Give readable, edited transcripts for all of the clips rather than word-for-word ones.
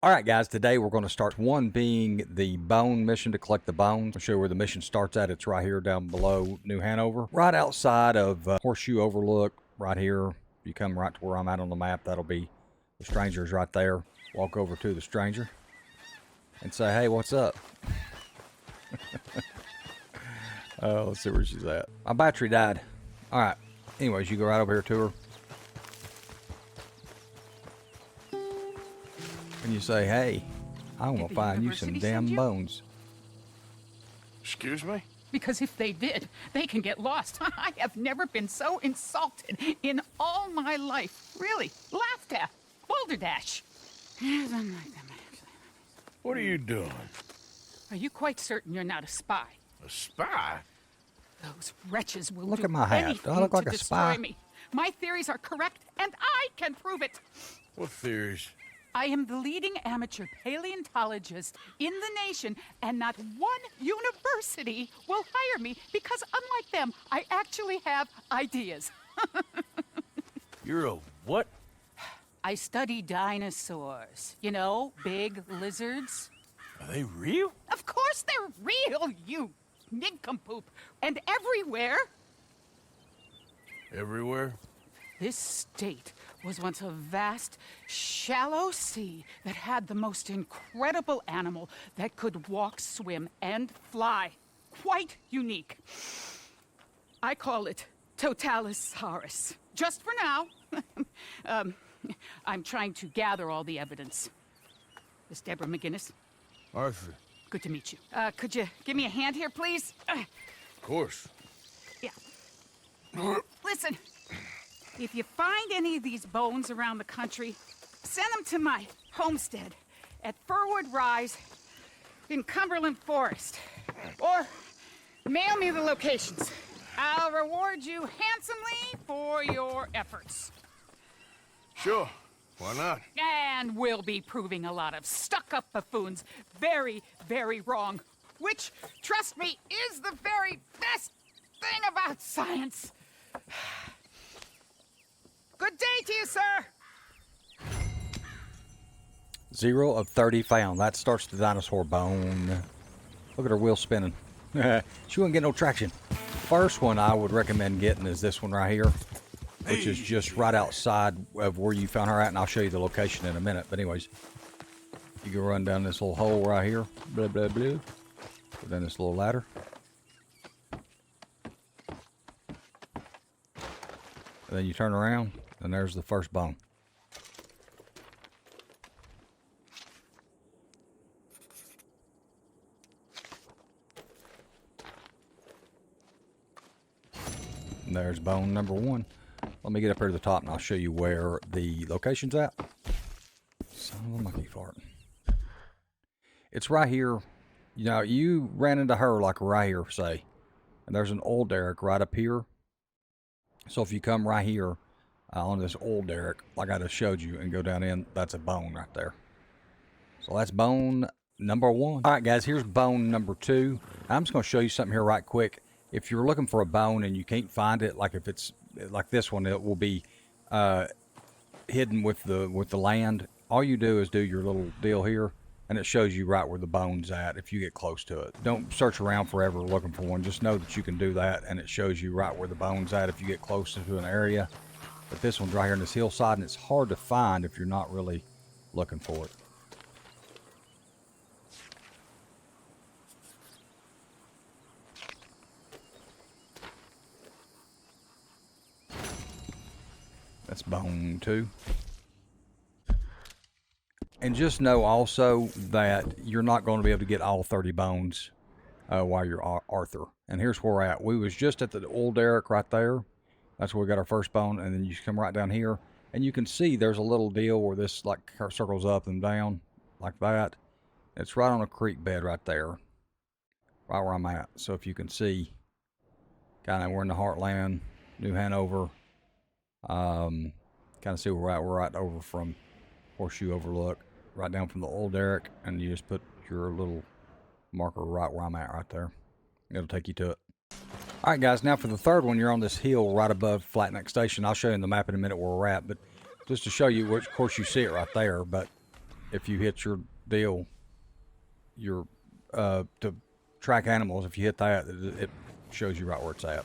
All right, guys, today we're going to start one being the bone mission to collect the bones. I'll show you where the mission starts at. It's right here down below New Hanover, right outside of Horseshoe Overlook, right here. You come right to where I'm at on the map. That'll be the stranger's right there. Walk over to the stranger and say, hey, what's up? Let's see where she's at. My battery died. All right. Anyways, you go right over here to her. And you say, hey, I'm going to find you some damn bones. Excuse me? Because if they did, they can get lost. I have never been so insulted in all my life. Really. Laughed at. Balderdash. What are you doing? Are you quite certain you're not a spy? A spy? Those wretches will Look do at my hat. anything Do I look like to a destroy spy? me. My theories are correct, and I can prove it. What theories? I am the leading amateur paleontologist in the nation, and not one university will hire me because, unlike them, I actually have ideas. You're a what? I study dinosaurs. You know, big lizards. Are they real? Of course they're real, you nincompoop. And everywhere. Everywhere? This state was once a vast, shallow sea that had the most incredible animal that could walk, swim, and fly. Quite unique. I call it Totalisaurus. Just for now. I'm trying to gather all the evidence. Miss Deborah McGinnis. Arthur. Good to meet you. Could you give me a hand here, please? Of course. Yeah. Listen. If you find any of these bones around the country, send them to my homestead at Furwood Rise in Cumberland Forest. Or mail me the locations. I'll reward you handsomely for your efforts. Sure. Why not? And we'll be proving a lot of stuck-up buffoons very, very wrong. Which, trust me, is the very best thing about science. Good day to you, sir. 0 of 30 found. That starts the dinosaur bone. Look at her wheel spinning. She wouldn't get no traction. First one I would recommend getting is this one right here, which is just right outside of where you found her at, and I'll show you the location in a minute. But anyways, you can run down this little hole right here. Blah, blah, blah. Go down this little ladder. And then you turn around, and there's the first bone. And there's bone number 1. Let me get up here to the top, and I'll show you where the location's at. Son of a monkey fart. It's right here. You know, you ran into her like right here, say. And there's an oil derrick right up here. So if you come right here on this oil derrick, like I just showed you, and go down in, that's a bone right there. So that's bone number 1. All right, guys, here's bone number 2. I'm just going to show you something here right quick. If you're looking for a bone and you can't find it, like if it's like this one, it will be hidden with the land. All you do is do your little deal here, and it shows you right where the bone's at if you get close to it. Don't search around forever looking for one. Just know that you can do that, and it shows you right where the bone's at if you get close to an area. But this one's right here in this hillside, and it's hard to find if you're not really looking for it. That's bone 2. And just know also that you're not going to be able to get all 30 bones while you're Arthur. And here's where we're at. We was just at the oil derrick right there. That's where we got our first bone. And then you come right down here. And you can see there's a little deal where this like circles up and down like that. It's right on a creek bed right there. Right where I'm at. So if you can see, kind of we're in the heartland, New Hanover. Kind of see where we're at. We're right over from Horseshoe Overlook, right down from the oil derrick, and you just put your little marker right where I'm at right there. It'll take you to it. All right, guys, now for the third one, you're on this hill right above Flat Neck Station. I'll show you in the map in a minute where we're at, but just to show you, which, of course, you see it right there, but if you hit your deal, your to track animals, if you hit that, it shows you right where it's at.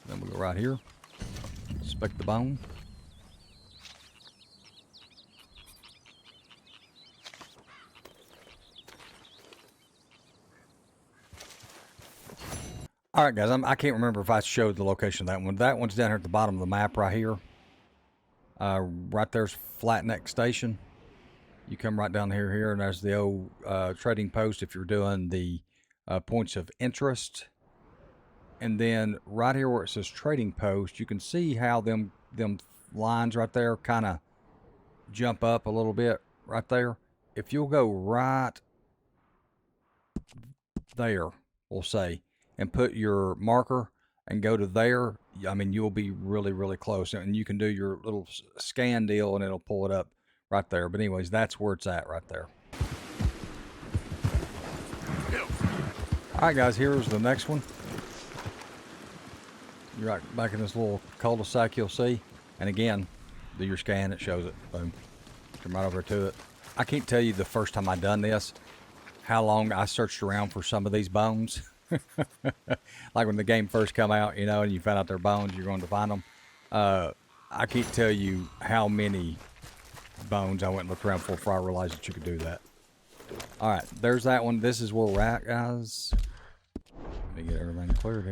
Then we'll go right here, inspect the bone. All right, guys, I can't remember if I showed the location of that one. That one's down here at the bottom of the map right here. Right there's Flat Neck Station. You come right down here, and there's the old trading post if you're doing the points of interest. And then right here where it says trading post, you can see how them lines right there kind of jump up a little bit right there. If you'll go right there, we'll say, and put your marker and go to there, I mean, you'll be really, really close. And you can do your little scan deal and it'll pull it up right there. But anyways, that's where it's at right there. All right, guys, here's the next one. You're right back in this little cul-de-sac you'll see. And again, do your scan, it shows it. Boom. Come right over to it. I can't tell you the first time I done this, how long I searched around for some of these bones. Like when the game first come out, you know, and you found out they're bones, you're going to find them. I can't tell you how many bones I went and looked around for before I realized that you could do that. All right, there's that one. This is where we're at, guys. Let me get everything cleared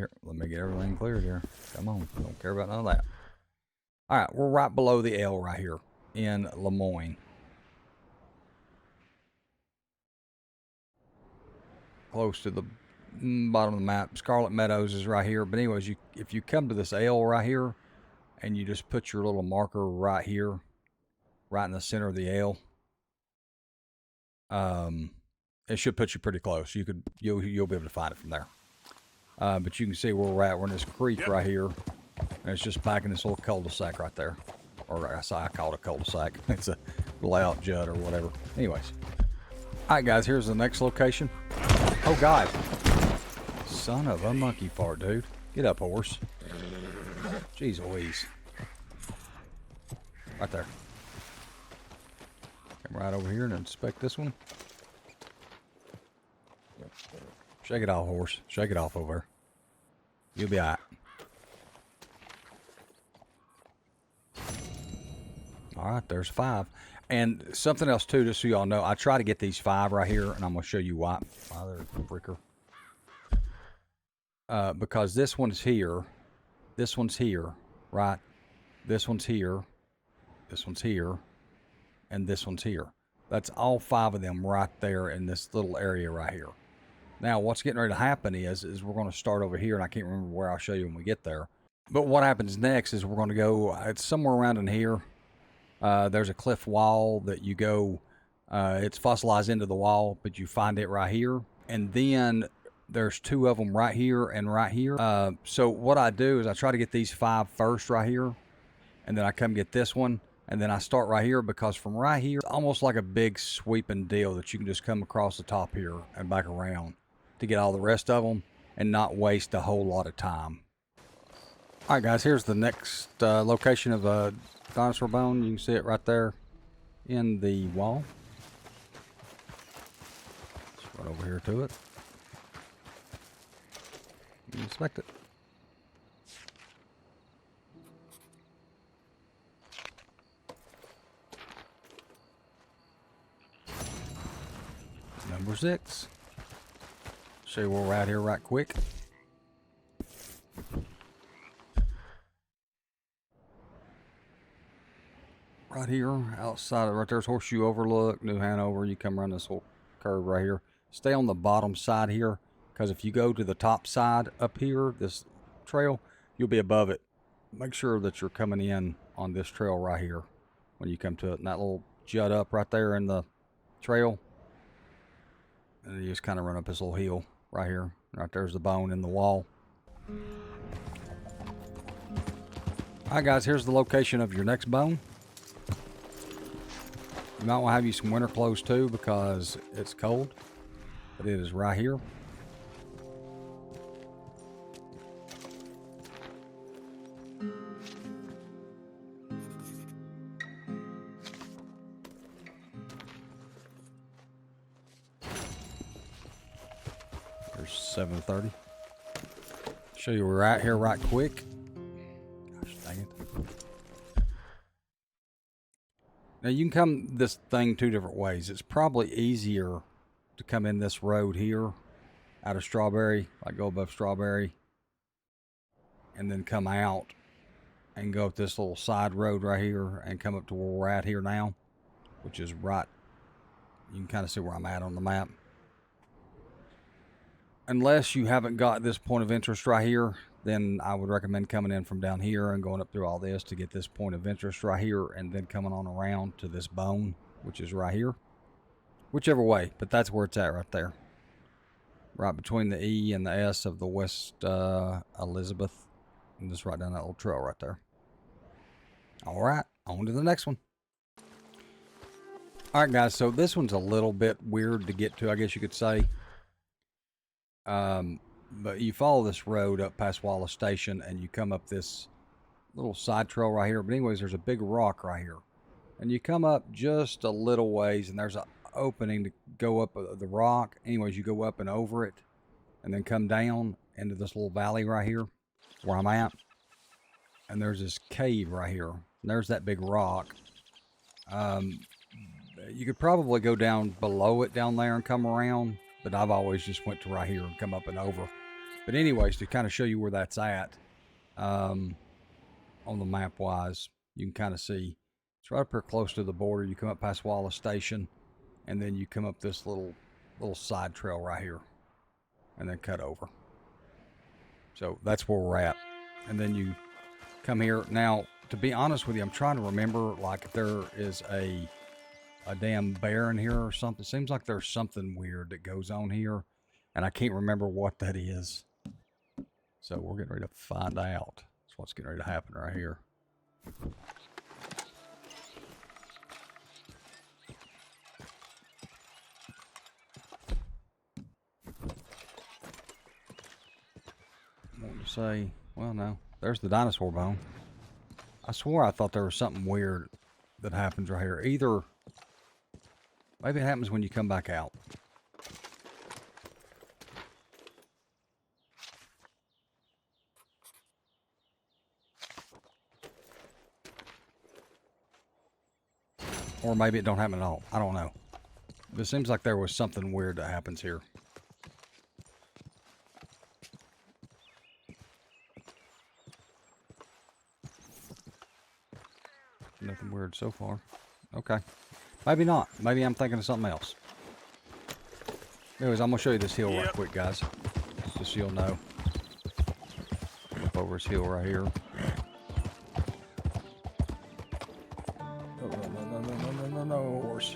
here. Come on, don't care about none of that. All right, we're right below the L right here in Lemoyne. Close to the bottom of the map. Scarlet Meadows is right here. But anyways, if you come to this L right here and you just put your little marker right here, right in the center of the L, it should put you pretty close. You'll be able to find it from there. But you can see where we're at. We're in this creek right here, and it's just back in this little cul-de-sac right there. Or I call it a cul-de-sac. It's a layout jut or whatever. Anyways. All right, guys, here's the next location. Oh, God. Son of a monkey fart, dude. Get up, horse. Jeez Louise. Right there. Come right over here and inspect this one. Shake it off, horse. Shake it off over there. You'll be all right. All right, there's 5. And something else, too, just so y'all know, I try to get these 5 right here, and I'm going to show you why. They're a fricker. Because this one's here, right? This one's here, and this one's here. That's all 5 of them right there in this little area right here. Now, what's getting ready to happen is we're going to start over here, and I can't remember where. I'll show you when we get there. But what happens next is we're going to go, it's somewhere around in here. There's a cliff wall that you go, it's fossilized into the wall, but you find it right here. And then there's 2 of them right here and right here. So what I do is I try to get these 5 first right here, and then I come get this one, and then I start right here, because from right here, it's almost like a big sweeping deal that you can just come across the top here and back around to get all the rest of them and not waste a whole lot of time. All right, guys, here's the next location of a dinosaur bone. You can see it right there in the wall. Just right over here to it. Inspect it. Number 6. Show you where we're at here right quick. Right here, outside of right there's Horseshoe Overlook, New Hanover. You come around this whole curve right here. Stay on the bottom side here, because if you go to the top side up here, this trail, you'll be above it. Make sure that you're coming in on this trail right here when you come to it. And that little jut up right there in the trail. And you just kind of run up this little hill right here. Right there's the bone in the wall. All right, guys, here's the location of your next bone. You might want to have you some winter clothes too, because it's cold. But it is right here. 7:30. Show you we're out here right quick. Gosh dang it. Now you can come this thing two different ways. It's probably easier to come in this road here out of Strawberry, like go above Strawberry, and then come out and go up this little side road right here and come up to where we're at here now, which is right. You can kind of see where I'm at on the map. Unless you haven't got this point of interest right here, then I would recommend coming in from down here and going up through all this to get this point of interest right here, and then coming on around to this bone, which is right here. Whichever way, but that's where it's at right there. Right between the E and the S of the West Elizabeth. And just right down that little trail right there. Alright, on to the next one. Alright guys, so this one's a little bit weird to get to, I guess you could say. But you follow this road up past Wallace Station and you come up this little side trail right here. But anyways, there's a big rock right here. And you come up just a little ways and there's an opening to go up the rock. Anyways, you go up and over it and then come down into this little valley right here where I'm at. And there's this cave right here. And there's that big rock. You could probably go down below it down there and come around. But I've always just went to right here and come up and over. But anyways, to kind of show you where that's at, on the map wise, you can kind of see it's right up here close to the border. You come up past Wallace Station, and then you come up this little side trail right here, and then cut over. So that's where we're at. And then you come here. Now, to be honest with you, I'm trying to remember, like, if there is a damn bear in here or something. Seems like there's something weird that goes on here, and I can't remember what that is. So we're getting ready to find out. That's what's getting ready to happen right here. I want to say, well, no, there's the dinosaur bone. I swore I thought there was something weird that happens right here. Either maybe it happens when you come back out. Or maybe it don't happen at all. I don't know. But it seems like there was something weird that happens here. Nothing weird so far. Okay. Maybe not. Maybe I'm thinking of something else. Anyways, I'm going to show you this hill right quick, guys. Just so you'll know. Up over this hill right here. No, horse.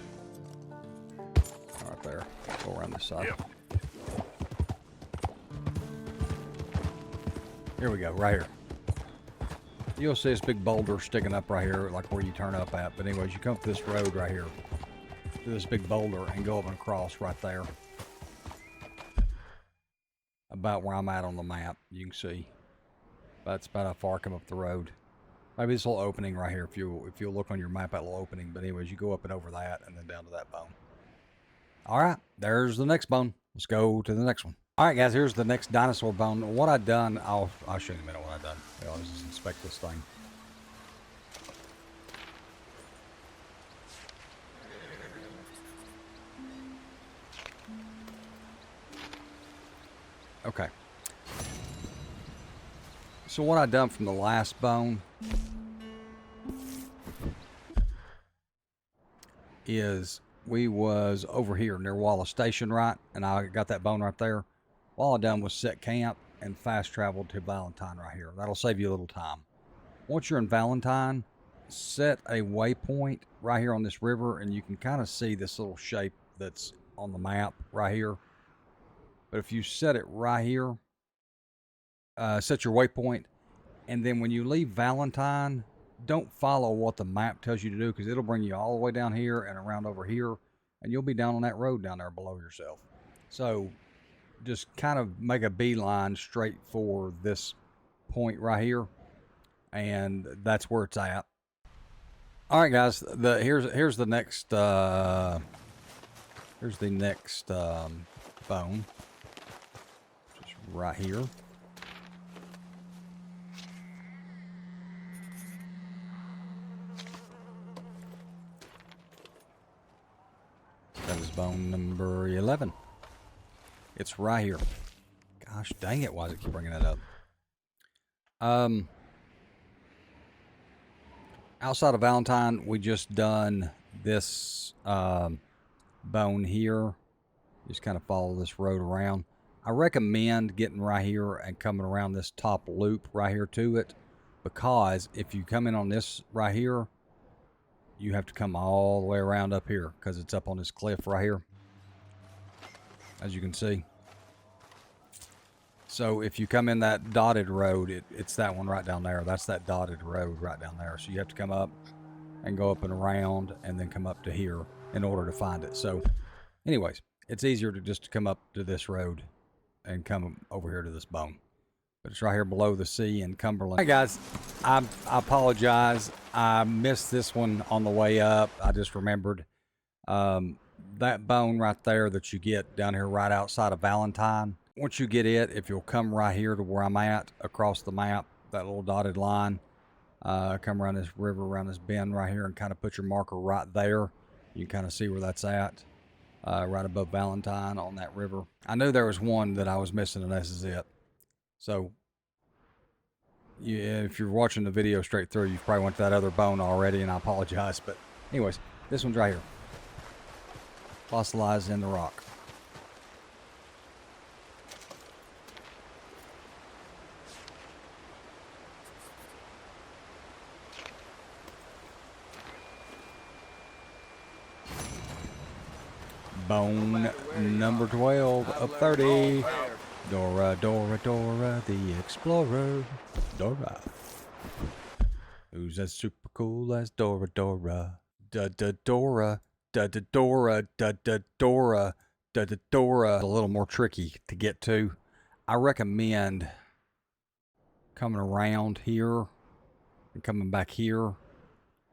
Right there. Go around this side. Yep. Here we go, right here. You'll see this big boulder sticking up right here, like where you turn up at. But anyways, you come up this road right here to this big boulder and go up and across right there. About where I'm at on the map, you can see. That's about how far I come up the road. Maybe this little opening right here, if you look on your map, that little opening. But anyways, you go up and over that and then down to that bone. All right, there's the next bone. Let's go to the next one. All right, guys, here's the next dinosaur bone. What I've done, I'll show you in a minute what I've done. I'll just inspect this thing. Okay. So what I've done from the last bone is we was over here near Wallace Station, right? And I got that bone right there. All I done was set camp and fast travel to Valentine right here. That'll save you a little time. Once you're in Valentine, set a waypoint right here on this river, and you can kind of see this little shape that's on the map right here. But if you set it right here, set your waypoint, and then when you leave Valentine, don't follow what the map tells you to do, because it'll bring you all the way down here and around over here, and you'll be down on that road down there below yourself. So just kind of make a beeline straight for this point right here, and that's where it's at. All right, guys, here's the next bone. right here. That is bone number 11. It's right here. Gosh dang it, why does it keep bringing that up? Outside of Valentine, we just done this bone here. Just kind of follow this road around. I recommend getting right here and coming around this top loop right here to it, because if you come in on this right here, you have to come all the way around up here because it's up on this cliff right here, as you can see. So if you come in that dotted road, it's that one right down there. That's that dotted road right down there. So you have to come up and go up and around and then come up to here in order to find it. So anyways, it's easier to just come up to this road and come over here to this bone. But it's right here below the sea in Cumberland. Hey guys, I apologize. I missed this one on the way up. I just remembered that bone right there that you get down here right outside of Valentine. Once you get it, if you'll come right here to where I'm at across the map, that little dotted line, come around this river, around this bend right here, and kind of put your marker right there. You can kind of see where that's at, right above Valentine on that river. I knew there was one that I was missing, and this is it. So yeah, if you're watching the video straight through, you've probably went to that other bone already, and I apologize. But anyways, this one's right here, fossilized in the rock. Bone number 12 of 30. Dora, Dora, Dora, the explorer. Dora. Who's as super cool as Dora, Dora? Dora, Dora, Dora, Dora. A little more tricky to get to. I recommend coming around here and coming back here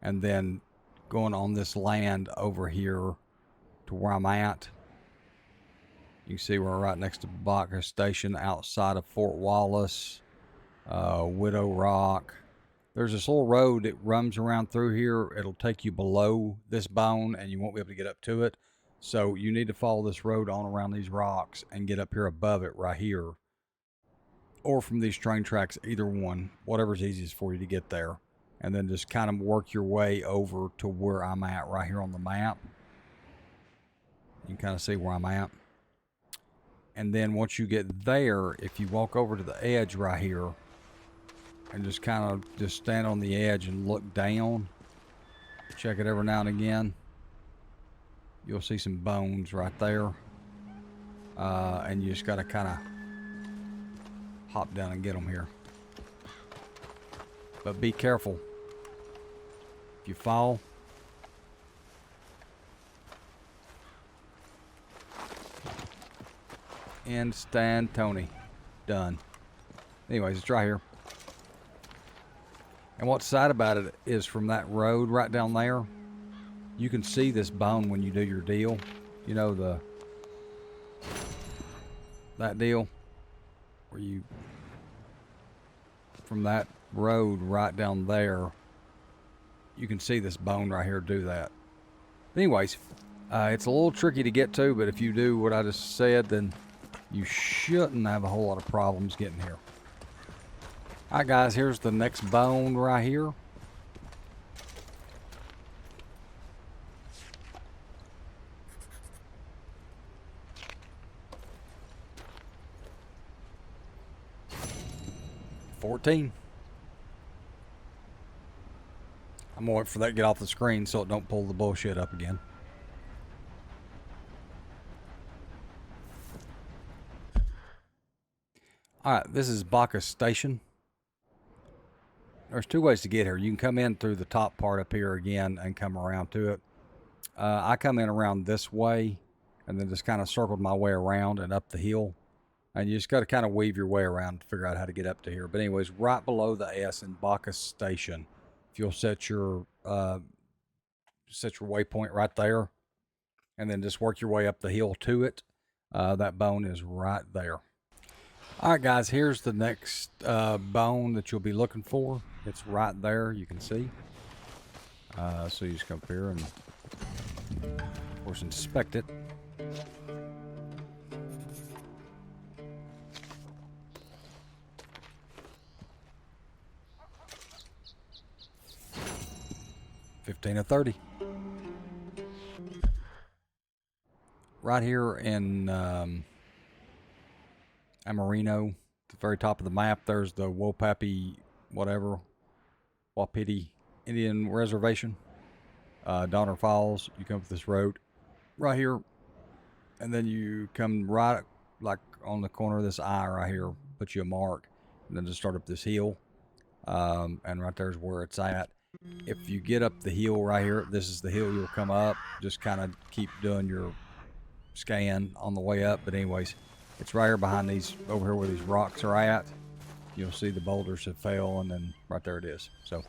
and then going on this land over here to where I'm at. You can see we're right next to Bacchus Station outside of Fort Wallace, Widow Rock. There's this little road that runs around through here. It'll take you below this bone and you won't be able to get up to it. So you need to follow this road on around these rocks and get up here above it right here. Or from these train tracks, either one, whatever's easiest for you to get there. And then just kind of work your way over to where I'm at right here on the map. You can kind of see where I'm at. And then once you get there, if you walk over to the edge right here and just kind of just stand on the edge and look down, check it every now and again, you'll see some bones right there. And you just got to kind of hop down and get them here. But be careful. If you fall, and Tony. Done. Anyways, it's right here. And what's sad about it is from that road right down there, you can see this bone when you do your deal. You know, that deal where you, from that road right down there, you can see this bone right here do that. Anyways, it's a little tricky to get to, but if you do what I just said, then you shouldn't have a whole lot of problems getting here. Alright guys, here's the next bone right here. $14. I'm gonna wait for that to get off the screen so it don't pull the bullshit up again. Alright, this is Bacchus Station. There's two ways to get here. You can come in through the top part up here again and come around to it. I come in around this way and then just kind of circled my way around and up the hill. And you just got to kind of weave your way around to figure out how to get up to here. But anyways, right below the S in Bacchus Station, if you'll set your waypoint right there and then just work your way up the hill to it, that bone is right there. All right, guys, here's the next bone that you'll be looking for. It's right there, you can see. So you just come up here and, of course, inspect it. $15 or $30. Right here in Amarino, at the very top of the map, there's the Wopapi, Wapiti Indian Reservation. Donner Falls. You come up this road right here, and then you come right like on the corner of this eye right here, put you a mark, and then just start up this hill. And right there's where it's at. If you get up the hill right here, this is the hill you'll come up. Just kind of keep doing your scan on the way up. But anyways, it's right here behind these, over here where these rocks are at. You'll see the boulders have fell, and then right there it is. So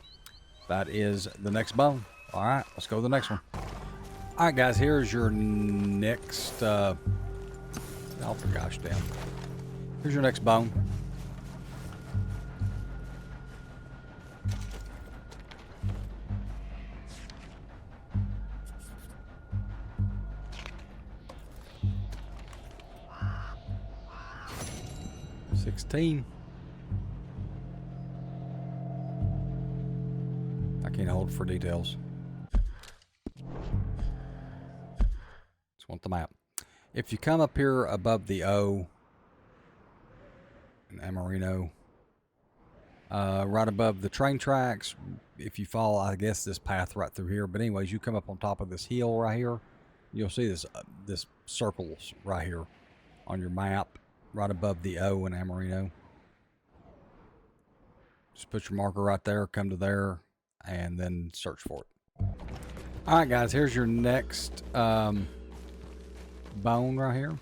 that is the next bone. All right, let's go to the next one. All right, guys, here's your next, oh, for gosh damn. Here's your next bone. $16. I can't hold for details. Just want the map. If you come up here above the O in Amarino, right above the train tracks, if you follow, I guess, this path right through here. But anyways, you come up on top of this hill right here. You'll see this circles right here on your map, right above the O in Amarino. Just put your marker right there, come to there, and then search for it. All right, guys, here's your next bone right here.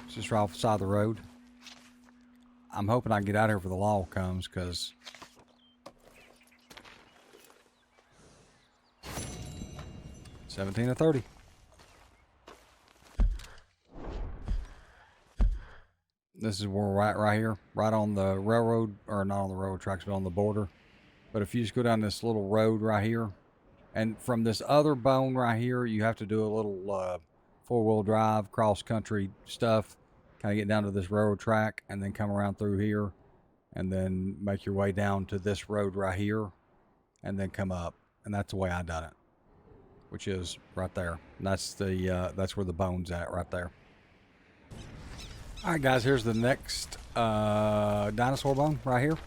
It's just right off the side of the road. I'm hoping I can get out here before the law comes, because $17 or $30. This is where we're at right here, right on the railroad, or not on the railroad tracks, but on the border. But if you just go down this little road right here, and from this other bone right here, you have to do a little four-wheel drive, cross-country stuff, kind of get down to this railroad track, and then come around through here, and then make your way down to this road right here, and then come up. And that's the way I done it, which is right there. And that's where the bone's at, right there. All right, guys, here's the next dinosaur bone right here.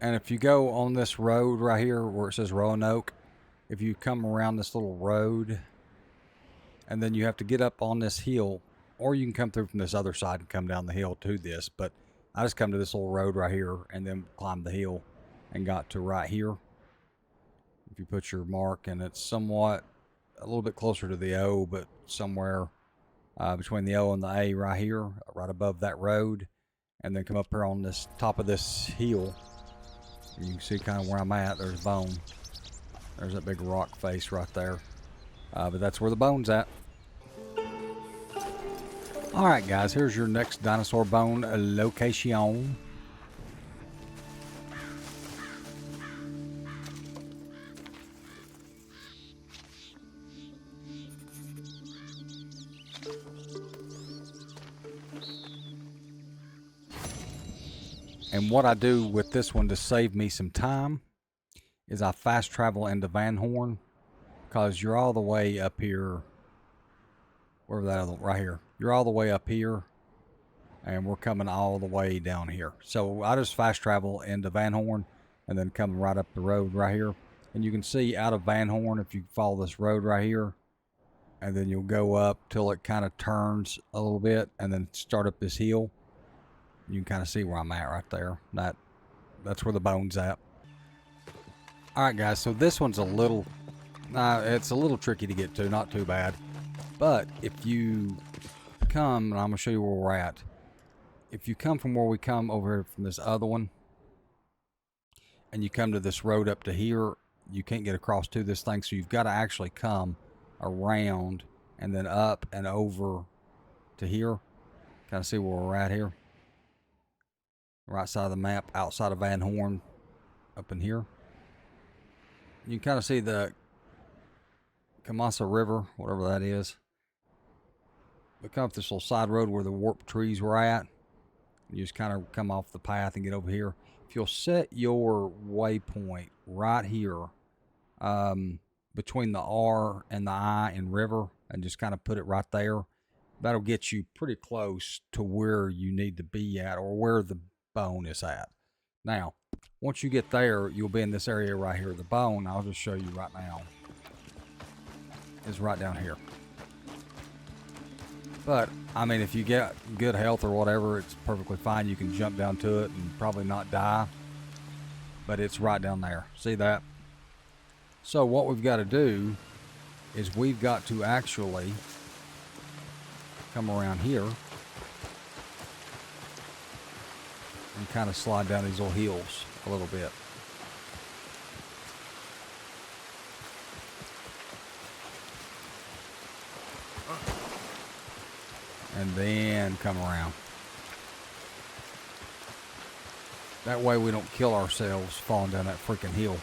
And if you go on this road right here where it says Roanoke, if you come around this little road, and then you have to get up on this hill, or you can come through from this other side and come down the hill to this. But I just come to this little road right here and then climbed the hill and got to right here. If you put your mark, and it's somewhat a little bit closer to the O, but somewhere between the O and the A right here, right above that road, and then come up here on this top of this hill. You can see kind of where I'm at. There's bone. There's that big rock face right there. But that's where the bone's at. All right, guys, here's your next dinosaur bone location. And what I do with this one to save me some time is I fast travel into Van Horn, because you're all the way up here, wherever that other, right here. You're all the way up here, and we're coming all the way down here. So I just fast travel into Van Horn, and then come right up the road right here. And you can see out of Van Horn, if you follow this road right here, and then you'll go up till it kind of turns a little bit, and then start up this hill. You can kind of see where I'm at right there. That's where the bone's at. All right, guys, so this one's a little, it's a little tricky to get to, not too bad. But if you come, and I'm gonna show you where we're at. If you come from where we come over here from this other one, and you come to this road up to here, you can't get across to this thing, so you've got to actually come around and then up and over to here. Kind of see where we're at here. Right side of the map, outside of Van Horn, up in here. You can kind of see the Kamasa River, whatever that is. We come up this little side road where the warped trees were at. You just kind of come off the path and get over here. If you'll set your waypoint right here, between the R and the I in river, and just kind of put it right there, that'll get you pretty close to where you need to be at, or where the bone is at. Now, once you get there, you'll be in this area right here. The bone, I'll just show you right now, is right down here. But, I mean, if you get good health or whatever, it's perfectly fine. You can jump down to it and probably not die. But it's right down there. See that? So what we've got to do is we've got to actually come around here and kind of slide down these little hills a little bit. And then come around. That way we don't kill ourselves falling down that freaking hill.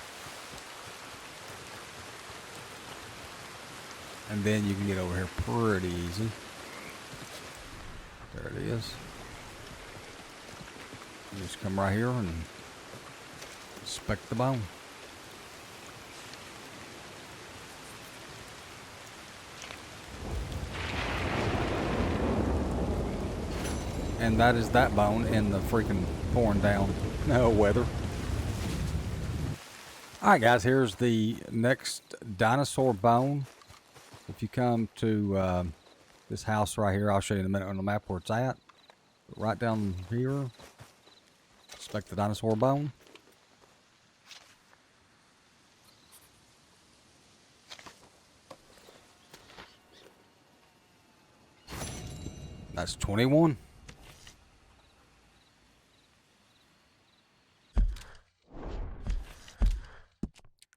And then you can get over here pretty easy. There it is. You just come right here and inspect the bone. And that is that bone in the freaking pouring down weather. Alright guys, here's the next dinosaur bone. If you come to this house right here, I'll show you in a minute on the map where it's at. Right down here, inspect the dinosaur bone. That's 21.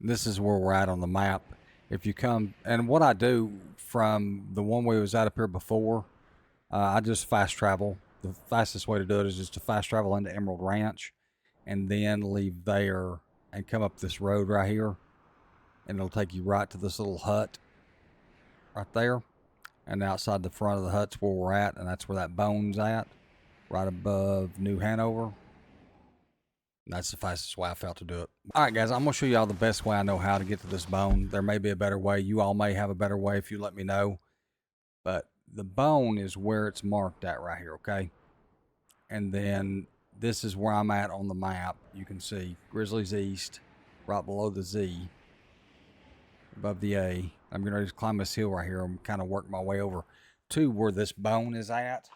This is where we're at on the map. If you come, and what I do from the one we was at up here before, I just fast travel. The fastest way to do it is just to fast travel into Emerald Ranch and then leave there and come up this road right here, and it'll take you right to this little hut right there. And outside the front of the hut's where we're at, and that's where that bone's at, right above New Hanover. And that's the fastest way I felt to do it. Alright guys, I'm going to show you all the best way I know how to get to this bone. There may be a better way. You all may have a better way if you let me know. But the bone is where it's marked at right here, okay? And then this is where I'm at on the map. You can see Grizzly's East, right below the Z, above the A. I'm going to just climb this hill right here and kind of work my way over to where this bone is at.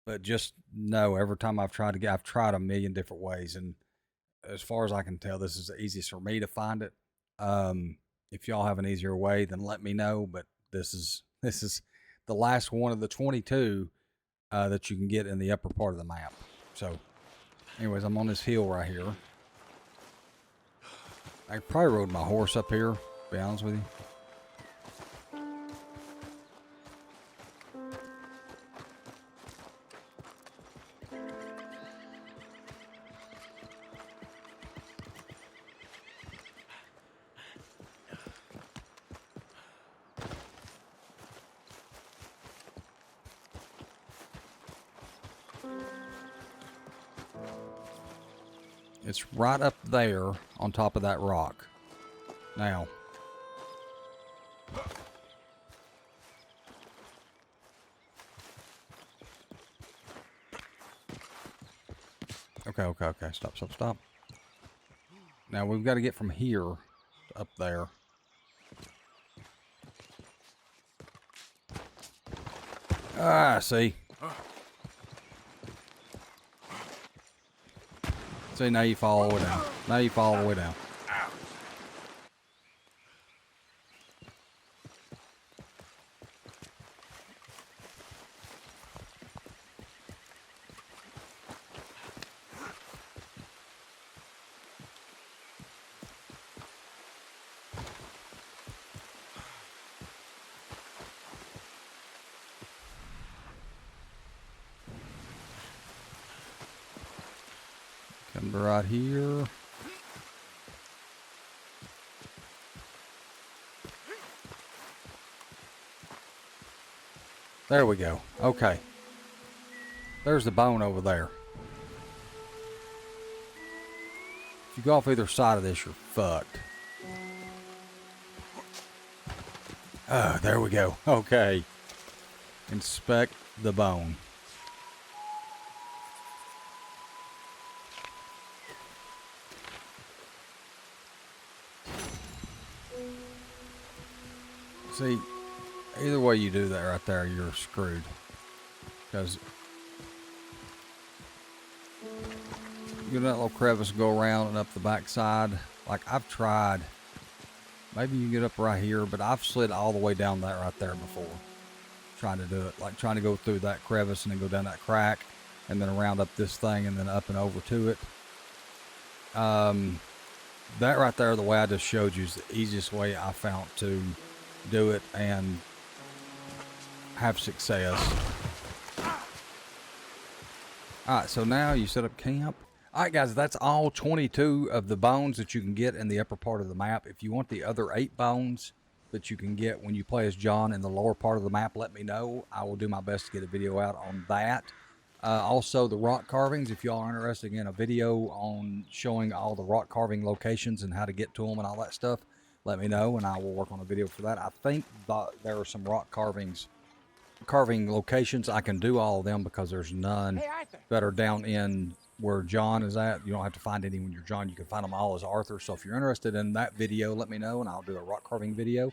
But just know, every time I've tried a million different ways, and as far as I can tell, this is the easiest for me to find it. If y'all have an easier way, then let me know. But this is the last one of the 22 that you can get in the upper part of the map. So, anyways, I'm on this hill right here. I probably rode my horse up here, to be honest with you. It's right up there on top of that rock. Now, okay. Stop. Now we've got to get from here to up there. Ah, see. See, now you fall all the way down. Now you fall all the way down. Remember right here. There we go. Okay. There's the bone over there. If you go off either side of this, you're fucked. Oh, there we go. Okay. Inspect the bone. See, either way you do that right there, you're screwed. Because you get that little crevice, go around and up the backside. Like I've tried. Maybe you can get up right here, but I've slid all the way down that right there before. Trying to do it. Like trying to go through that crevice and then go down that crack and then around up this thing and then up and over to it. That right there, the way I just showed you, is the easiest way I found to do it and have success. Alright, so now you set up camp. Alright guys, that's all 22 of the bones that you can get in the upper part of the map. If you want the other 8 bones that you can get when you play as John in the lower part of the map, let me know. I will do my best to get a video out on that. Also, the rock carvings, if y'all are interested in a video on showing all the rock carving locations and how to get to them and all that stuff, let me know and I will work on a video for that. I think there are some rock carving locations. I can do all of them because there's none that are down in where John is at. You don't have to find any when you're John. You can find them all as Arthur. So if you're interested in that video, let me know and I'll do a rock carving video.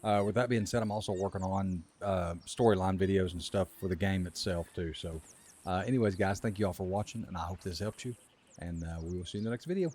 With that being said, I'm also working on storyline videos and stuff for the game itself too. So anyways, guys, thank you all for watching and I hope this helped you. And we will see you in the next video.